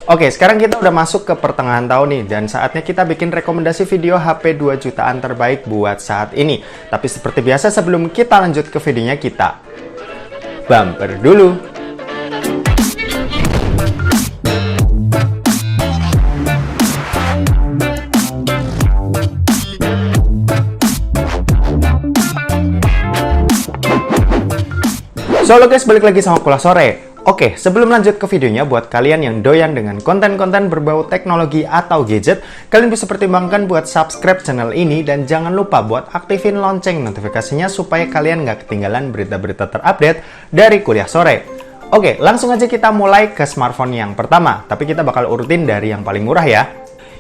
Oke, sekarang kita udah masuk ke pertengahan tahun nih, dan saatnya kita bikin rekomendasi video HP 2 jutaan terbaik buat saat ini. Tapi seperti biasa, sebelum kita lanjut ke videonya, kita bumper dulu. So, halo guys, balik lagi sama Kulas Sore. Oke, sebelum lanjut ke videonya, buat kalian yang doyan dengan konten-konten berbau teknologi atau gadget, kalian bisa pertimbangkan buat subscribe channel ini dan jangan lupa buat aktifin lonceng notifikasinya supaya kalian nggak ketinggalan berita-berita terupdate dari Kuliah Sore. Oke, langsung aja kita mulai ke smartphone yang pertama, tapi kita bakal urutin dari yang paling murah ya.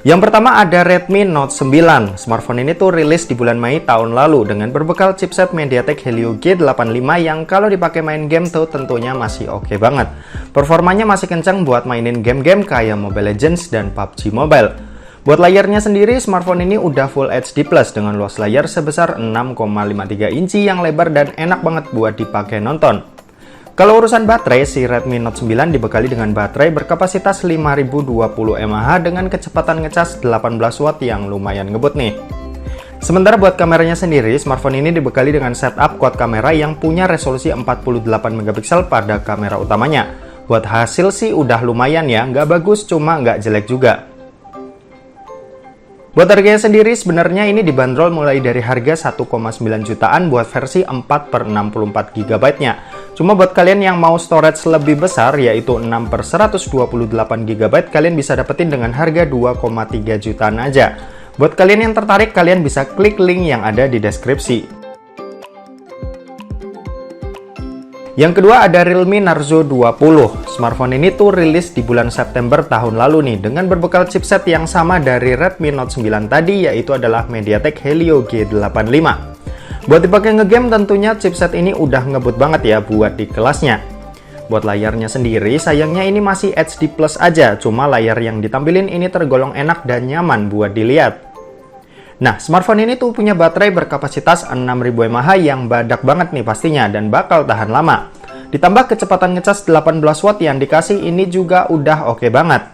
Yang pertama ada Redmi Note 9. Smartphone ini tuh rilis di bulan Mei tahun lalu dengan berbekal chipset MediaTek Helio G85 yang kalau dipakai main game tuh tentunya masih oke banget. Performanya masih kencang buat mainin game-game kayak Mobile Legends dan PUBG Mobile. Buat layarnya sendiri, smartphone ini udah Full HD Plus dengan luas layar sebesar 6,53 inci yang lebar dan enak banget buat dipakai nonton. Kalau urusan baterai, si Redmi Note 9 dibekali dengan baterai berkapasitas 5020 mAh dengan kecepatan ngecas 18 watt yang lumayan ngebut nih. Sementara buat kameranya sendiri, smartphone ini dibekali dengan setup quad kamera yang punya resolusi 48 megapiksel pada kamera utamanya. Buat hasil sih udah lumayan ya, nggak bagus cuma nggak jelek juga. Buat harganya sendiri, sebenarnya ini dibanderol mulai dari harga 1,9 jutaan buat versi 4/64 GB nya. Cuma buat kalian yang mau storage lebih besar, yaitu 6/128 GB, kalian bisa dapetin dengan harga 2,3 jutaan aja. Buat kalian yang tertarik, kalian bisa klik link yang ada di deskripsi. Yang kedua ada Realme Narzo 20. Smartphone ini tuh rilis di bulan September tahun lalu nih dengan berbekal chipset yang sama dari Redmi Note 9 tadi, yaitu adalah MediaTek Helio G85. Buat dipakai ngegame tentunya chipset ini udah ngebut banget ya buat di kelasnya. Buat layarnya sendiri, sayangnya ini masih HD Plus aja, cuma layar yang ditampilin ini tergolong enak dan nyaman buat dilihat. Nah, smartphone ini tuh punya baterai berkapasitas 6000 mAh yang badak banget nih pastinya dan bakal tahan lama. Ditambah kecepatan ngecas 18 watt yang dikasih ini juga udah oke banget.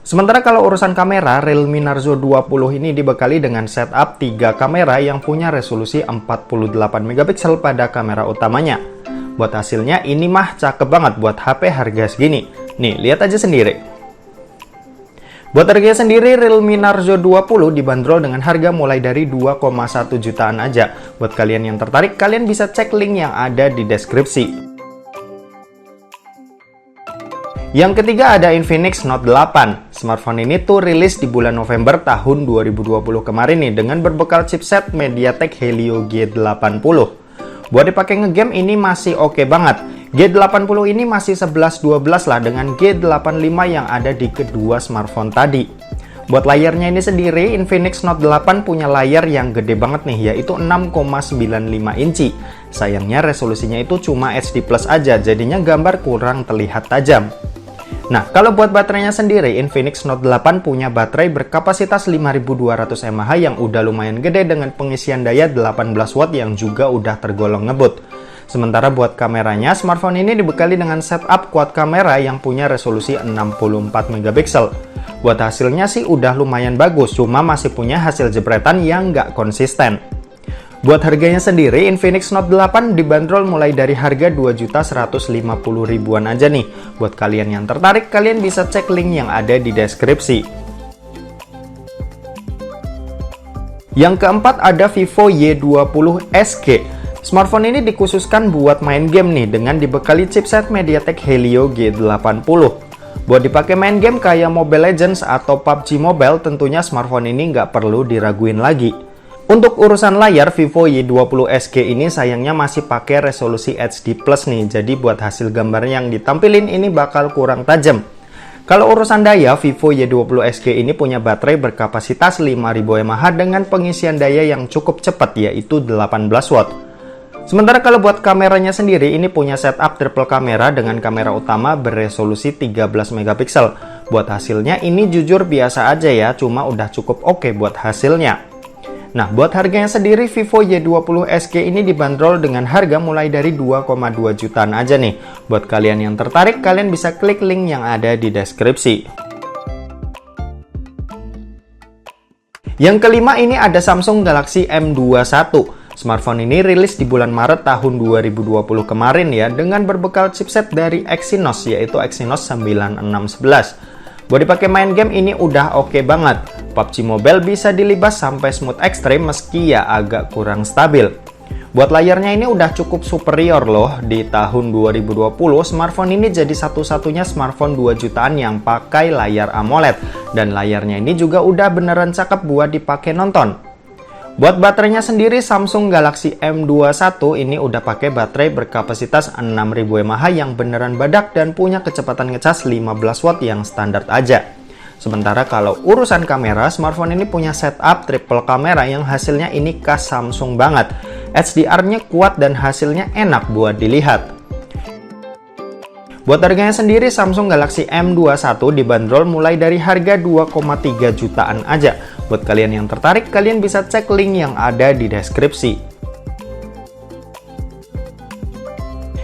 Sementara kalau urusan kamera, Realme Narzo 20 ini dibekali dengan setup 3 kamera yang punya resolusi 48 megapiksel pada kamera utamanya. Buat hasilnya ini mah cakep banget buat HP harga segini. Nih, lihat aja sendiri. Buat harganya sendiri, Realme Narzo 20 dibanderol dengan harga mulai dari 2,1 jutaan aja. Buat kalian yang tertarik, kalian bisa cek link yang ada di deskripsi. Yang ketiga ada Infinix Note 8. Smartphone ini tuh rilis di bulan November tahun 2020 kemarin nih dengan berbekal chipset MediaTek Helio G80. Buat dipakai ngegame ini masih oke banget. G80 ini masih 11-12 lah dengan G85 yang ada di kedua smartphone tadi. Buat layarnya ini sendiri, Infinix Note 8 punya layar yang gede banget nih, yaitu 6,95 inci. Sayangnya resolusinya itu cuma HD Plus aja, jadinya gambar kurang terlihat tajam. Nah, kalau buat baterainya sendiri, Infinix Note 8 punya baterai berkapasitas 5200 mAh yang udah lumayan gede dengan pengisian daya 18 watt yang juga udah tergolong ngebut. Sementara buat kameranya, smartphone ini dibekali dengan setup quad kamera yang punya resolusi 64 megapiksel. Buat hasilnya sih udah lumayan bagus, cuma masih punya hasil jepretan yang nggak konsisten. Buat harganya sendiri, Infinix Note 8 dibanderol mulai dari harga 2.150.000-an aja nih. Buat kalian yang tertarik, kalian bisa cek link yang ada di deskripsi. Yang keempat ada Vivo Y20 SG. Smartphone ini dikhususkan buat main game nih dengan dibekali chipset MediaTek Helio G80. Buat dipakai main game kayak Mobile Legends atau PUBG Mobile, tentunya smartphone ini nggak perlu diraguin lagi. Untuk urusan layar, Vivo Y20 SG ini sayangnya masih pakai resolusi HD Plus nih, jadi buat hasil gambar yang ditampilin ini bakal kurang tajam. Kalau urusan daya, Vivo Y20 SG ini punya baterai berkapasitas 5000 mAh dengan pengisian daya yang cukup cepat, yaitu 18 watt. Sementara kalau buat kameranya sendiri, ini punya setup triple kamera dengan kamera utama beresolusi 13 megapiksel. Buat hasilnya ini jujur biasa aja ya, cuma udah cukup oke buat hasilnya. Nah, buat harganya sendiri, Vivo Y20 SG ini dibanderol dengan harga mulai dari 2,2 jutaan aja nih. Buat kalian yang tertarik, kalian bisa klik link yang ada di deskripsi. Yang kelima ini ada Samsung Galaxy M21. Smartphone ini rilis di bulan Maret tahun 2020 kemarin ya, dengan berbekal chipset dari Exynos, yaitu Exynos 9611. Buat dipakai main game ini udah oke banget. PUBG Mobile bisa dilibas sampai smooth ekstrim meski ya agak kurang stabil. Buat layarnya ini udah cukup superior loh. Di tahun 2020, smartphone ini jadi satu-satunya smartphone 2 jutaan yang pakai layar AMOLED. Dan layarnya ini juga udah beneran cakep buat dipakai nonton. Buat baterainya sendiri, Samsung Galaxy M21 ini udah pakai baterai berkapasitas 6000 mAh yang beneran badak dan punya kecepatan ngecas 15 watt yang standar aja. Sementara kalau urusan kamera, smartphone ini punya setup triple kamera yang hasilnya ini khas Samsung banget. HDR-nya kuat dan hasilnya enak buat dilihat. Buat harganya sendiri, Samsung Galaxy M21 dibanderol mulai dari harga 2,3 jutaan aja. Buat kalian yang tertarik, kalian bisa cek link yang ada di deskripsi.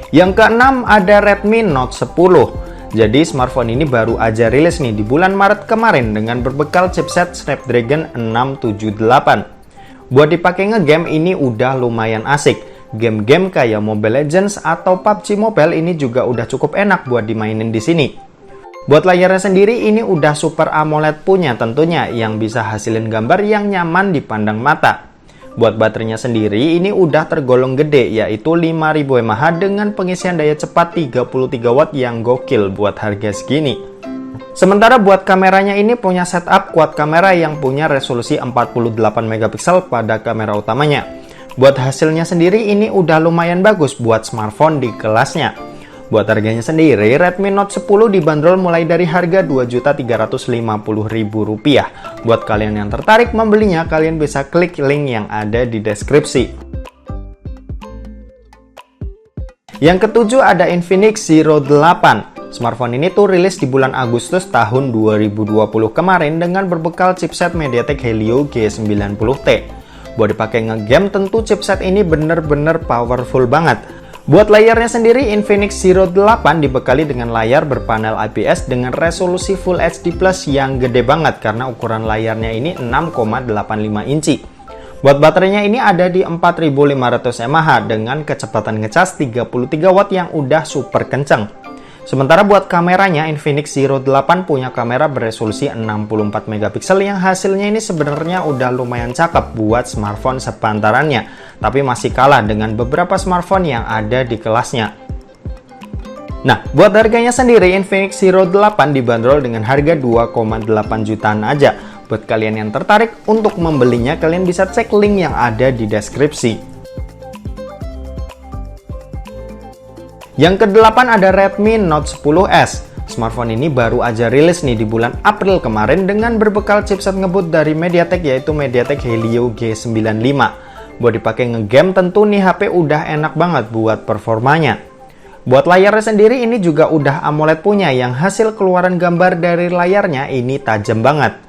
Yang keenam ada Redmi Note 10. Jadi smartphone ini baru aja rilis nih di bulan Maret kemarin dengan berbekal chipset Snapdragon 678. Buat dipakai ngegame ini udah lumayan asik. Game-game kayak Mobile Legends atau PUBG Mobile ini juga udah cukup enak buat dimainin di sini. Buat layarnya sendiri ini udah Super AMOLED punya tentunya yang bisa hasilin gambar yang nyaman dipandang mata. Buat baterainya sendiri ini udah tergolong gede yaitu 5000 mAh dengan pengisian daya cepat 33 watt yang gokil buat harga segini. Sementara buat kameranya ini punya setup quad kamera yang punya resolusi 48 megapiksel pada kamera utamanya. Buat hasilnya sendiri ini udah lumayan bagus buat smartphone di kelasnya. Buat harganya sendiri, Redmi Note 10 dibanderol mulai dari harga Rp2.350.000. Buat kalian yang tertarik membelinya, kalian bisa klik link yang ada di deskripsi. Yang ketujuh ada Infinix Zero 8. Smartphone ini tuh rilis di bulan Agustus tahun 2020 kemarin dengan berbekal chipset MediaTek Helio G90T. Buat dipakai ngegame, tentu chipset ini bener-bener powerful banget. Buat layarnya sendiri, Infinix Zero 8 dibekali dengan layar berpanel IPS dengan resolusi Full HD Plus yang gede banget karena ukuran layarnya ini 6,85 inci. Buat baterainya ini ada di 4500 mAh dengan kecepatan ngecas 33 watt yang udah super kenceng. Sementara buat kameranya, Infinix Zero 8 punya kamera beresolusi 64 megapiksel yang hasilnya ini sebenarnya udah lumayan cakep buat smartphone sepantarannya, tapi masih kalah dengan beberapa smartphone yang ada di kelasnya. Nah, buat harganya sendiri, Infinix Zero 8 dibanderol dengan harga 2,8 jutaan aja. Buat kalian yang tertarik untuk membelinya, kalian bisa cek link yang ada di deskripsi. Yang kedelapan ada Redmi Note 10S. Smartphone ini baru aja rilis nih di bulan April kemarin dengan berbekal chipset ngebut dari MediaTek yaitu MediaTek Helio G95. Buat dipakai ngegame tentu nih HP udah enak banget buat performanya. Buat layarnya sendiri ini juga udah AMOLED punya yang hasil keluaran gambar dari layarnya ini tajam banget.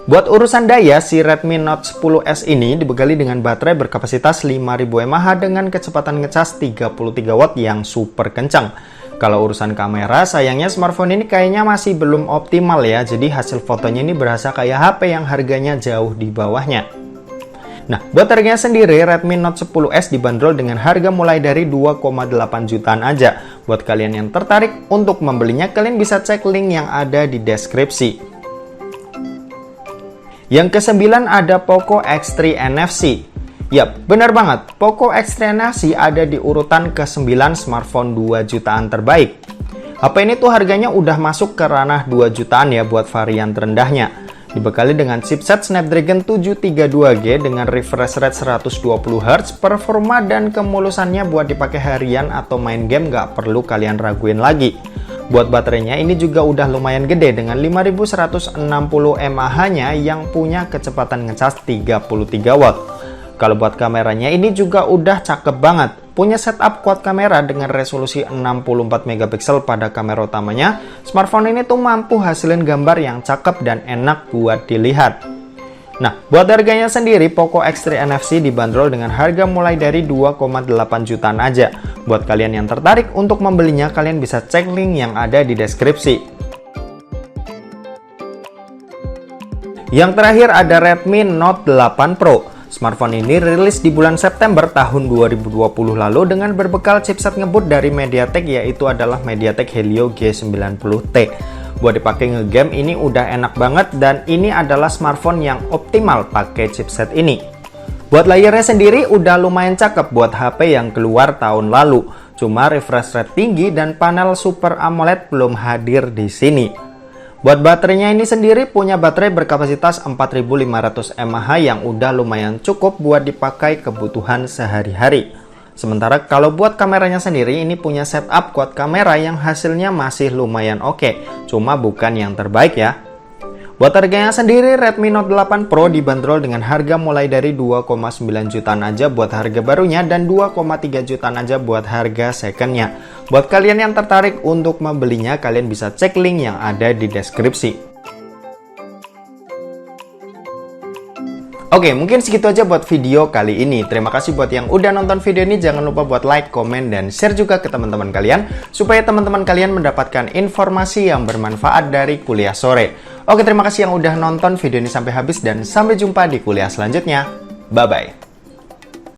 Buat urusan daya, si Redmi Note 10S ini dibekali dengan baterai berkapasitas 5000 mAh dengan kecepatan ngecas 33 watt yang super kencang. Kalau urusan kamera, sayangnya smartphone ini kayaknya masih belum optimal ya, jadi hasil fotonya ini berasa kayak HP yang harganya jauh di bawahnya. Nah, buat harganya sendiri, Redmi Note 10S dibanderol dengan harga mulai dari 2,8 jutaan aja. Buat kalian yang tertarik untuk membelinya, kalian bisa cek link yang ada di deskripsi. Yang kesembilan ada Poco X3 NFC. Yap, benar banget, Poco X3 NFC ada di urutan ke-9 smartphone 2 jutaan terbaik. HP ini tuh harganya udah masuk ke ranah 2 jutaan ya buat varian terendahnya. Dibekali dengan chipset Snapdragon 732G dengan refresh rate 120Hz, performa dan kemulusannya buat dipakai harian atau main game nggak perlu kalian raguin lagi. Buat baterainya ini juga udah lumayan gede dengan 5160 mAh-nya yang punya kecepatan ngecas 33 watt. Kalau buat kameranya ini juga udah cakep banget. Punya setup quad kamera dengan resolusi 64 megapiksel pada kamera utamanya. Smartphone ini tuh mampu hasilin gambar yang cakep dan enak buat dilihat. Nah, buat harganya sendiri, Poco X3 NFC dibanderol dengan harga mulai dari 2,8 jutaan aja. Buat kalian yang tertarik untuk membelinya, kalian bisa cek link yang ada di deskripsi. Yang terakhir ada Redmi Note 8 Pro. Smartphone ini rilis di bulan September tahun 2020 lalu dengan berbekal chipset ngebut dari MediaTek, yaitu adalah MediaTek Helio G90T. Buat dipakai ngegame ini udah enak banget, dan ini adalah smartphone yang optimal pakai chipset ini. Buat layarnya sendiri udah lumayan cakep buat HP yang keluar tahun lalu. Cuma refresh rate tinggi dan panel Super AMOLED belum hadir di sini. Buat baterainya ini sendiri punya baterai berkapasitas 4500 mAh yang udah lumayan cukup buat dipakai kebutuhan sehari-hari. Sementara kalau buat kameranya sendiri ini punya setup quad kamera yang hasilnya masih lumayan oke, cuma bukan yang terbaik ya. Buat harganya sendiri, Redmi Note 8 Pro dibanderol dengan harga mulai dari 2,9 jutaan aja buat harga barunya dan 2,3 jutaan aja buat harga secondnya. Buat kalian yang tertarik untuk membelinya, kalian bisa cek link yang ada di deskripsi. Oke, mungkin segitu aja buat video kali ini. Terima kasih buat yang udah nonton video ini. Jangan lupa buat like, komen, dan share juga ke teman-teman kalian, supaya teman-teman kalian mendapatkan informasi yang bermanfaat dari kuliah sore. Oke, terima kasih yang udah nonton video ini sampai habis, dan sampai jumpa di kuliah selanjutnya. Bye-bye.